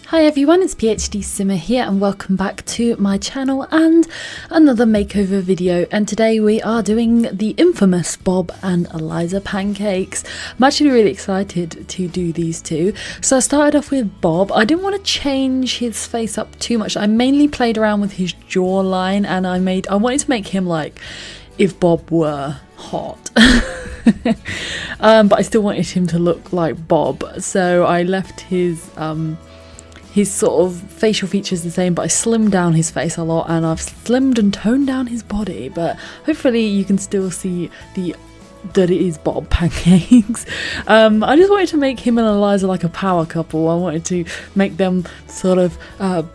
Hi everyone, it's PhDSimmer here and welcome back to my channel and another makeover video, and today we are doing the infamous Bob and Eliza pancakes. I'm actually really excited to do these two. So I started off with Bob. I didn't want to change his face up too much. I mainly played around with his jawline and I wanted to make him like if Bob were hot. But I still wanted him to look like Bob, so I left his sort of facial features the same, but I slimmed down his face a lot and I've slimmed and toned down his body, but hopefully you can still see that it is Bob Pancakes. I just wanted to make him and Eliza like a power couple. I wanted to make them sort of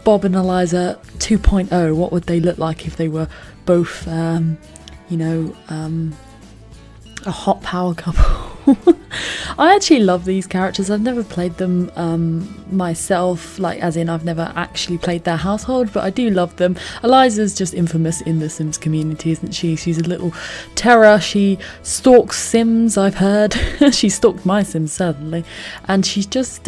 Bob and Eliza 2.0. What would they look like if they were both a hot power couple? I actually love these characters. I've never played them myself, like as in I've never actually played their household, but I do love them. Eliza's just infamous in the Sims community, isn't she? She's a little terror. She stalks Sims, I've heard. She stalked my Sims, certainly, and she's just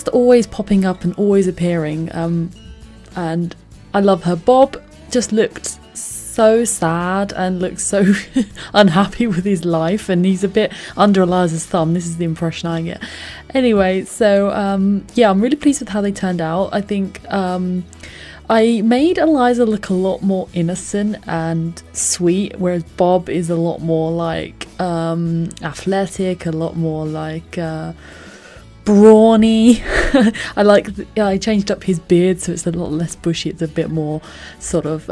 always popping up and always appearing, and I love her. Bob just looked so sad and looks so unhappy with his life, and he's a bit under Eliza's thumb. This is the impression I get. Anyway, so yeah, I'm really pleased with how they turned out. I think I made Eliza look a lot more innocent and sweet, whereas Bob is a lot more like athletic, a lot more like brawny. I changed up his beard so it's a lot less bushy. It's a bit more sort of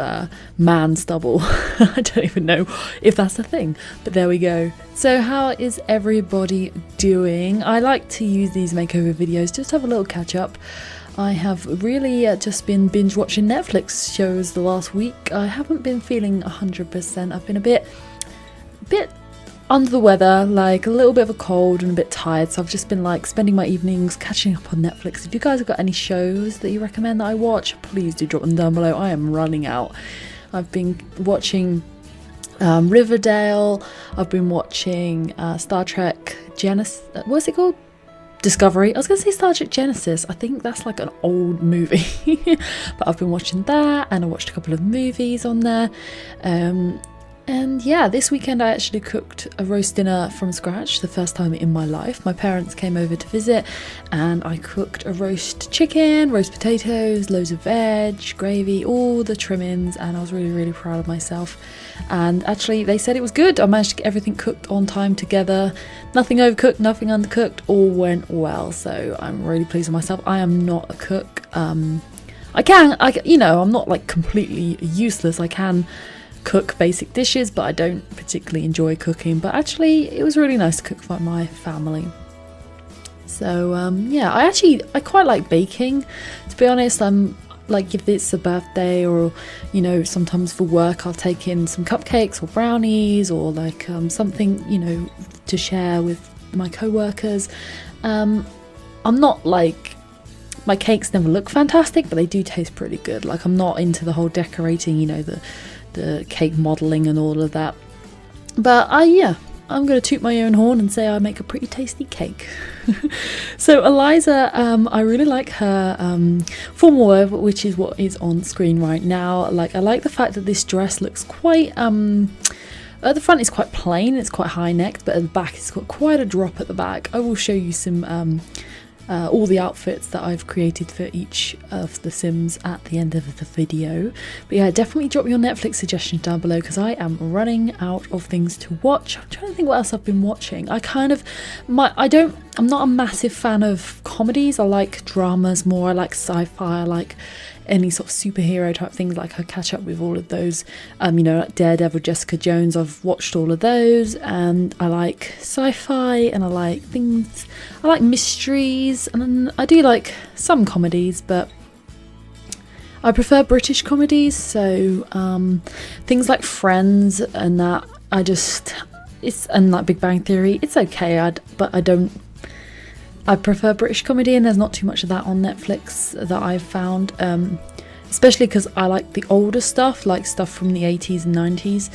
man stubble. I don't even know if that's a thing, but there we go. So how is everybody doing? I like to use these makeover videos just to have a little catch up. I have really just been binge watching Netflix shows the last week. I haven't been feeling 100%. I've been a bit under the weather, like a little bit of a cold and a bit tired, so I've just been like spending my evenings catching up on Netflix. If you guys have got any shows that you recommend that I watch, please do drop them down below. I am running out. I've been watching Riverdale. I've been watching Star Trek Genesis. What's it called? Discovery. I was going to say Star Trek Genesis. I think that's like an old movie. But I've been watching that, and I watched a couple of movies on there. And yeah, this weekend I actually cooked a roast dinner from scratch, the first time in my life. My parents came over to visit and I cooked a roast chicken, roast potatoes, loads of veg, gravy, all the trimmings, and I was really, really proud of myself. And actually they said it was good. I managed to get everything cooked on time together. Nothing overcooked, nothing undercooked, all went well. So I'm really pleased with myself. I am not a cook. I'm not like completely useless. I can cook basic dishes, but I don't particularly enjoy cooking. But actually it was really nice to cook for my family. So yeah, I quite like baking, to be honest. I'm like, if it's a birthday or sometimes for work, I'll take in some cupcakes or brownies or like something to share with my co-workers. I'm not like, my cakes never look fantastic, but they do taste pretty good. Like, I'm not into the whole decorating, the cake modelling and all of that. But I'm going to toot my own horn and say I make a pretty tasty cake. So Eliza, I really like her formal wear, which is what is on screen right now. Like, I like the fact that this dress looks quite at the front it's quite plain, it's quite high necked, but at the back it's got quite a drop at the back. I will show you some all the outfits that I've created for each of the Sims at the end of the video. But yeah, definitely drop your Netflix suggestions down below because I am running out of things to watch. I'm trying to think what else I've been watching. I'm not a massive fan of comedies. I like dramas more. I like sci-fi. I like any sort of superhero type things. Like, I catch up with all of those, like Daredevil, Jessica Jones. I've watched all of those, and I like sci-fi, and I like mysteries, and I do like some comedies, but I prefer British comedies. So things like Friends and that, and like Big Bang Theory, it's okay, I prefer British comedy, and there's not too much of that on Netflix that I've found, especially because I like the older stuff, like stuff from the 80s and 90s,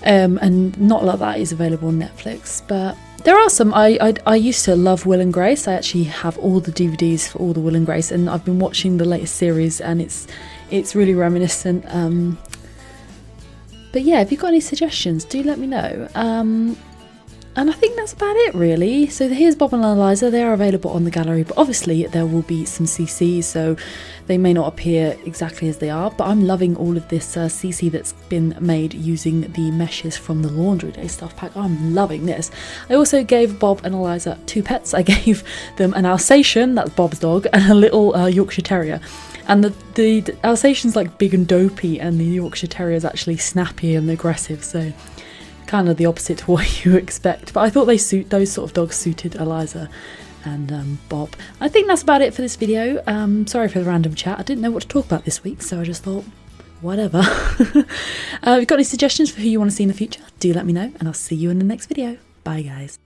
and not a lot of that is available on Netflix. But There are some. I used to love Will and Grace. I actually have all the DVDs for all the Will and Grace, and I've been watching the latest series, and it's really reminiscent. But yeah, if you've got any suggestions, do let me know. And I think that's about it really. So here's Bob and Eliza. They are available on the gallery, but obviously there will be some CCs, so they may not appear exactly as they are, but I'm loving all of this CC that's been made using the meshes from the Laundry Day stuff pack. I'm loving this. I also gave Bob and Eliza 2 pets. I gave them an Alsatian, that's Bob's dog, and a little Yorkshire Terrier. And the Alsatian's like big and dopey, and the Yorkshire Terrier is actually snappy and aggressive, so kind of the opposite to what you expect. But I thought those sort of dogs suited Eliza and Bob. I think that's about it for this video. Sorry for the random chat. I didn't know what to talk about this week, so I just thought, whatever. If you've got any suggestions for who you want to see in the future, do let me know, and I'll see you in the next video. Bye guys.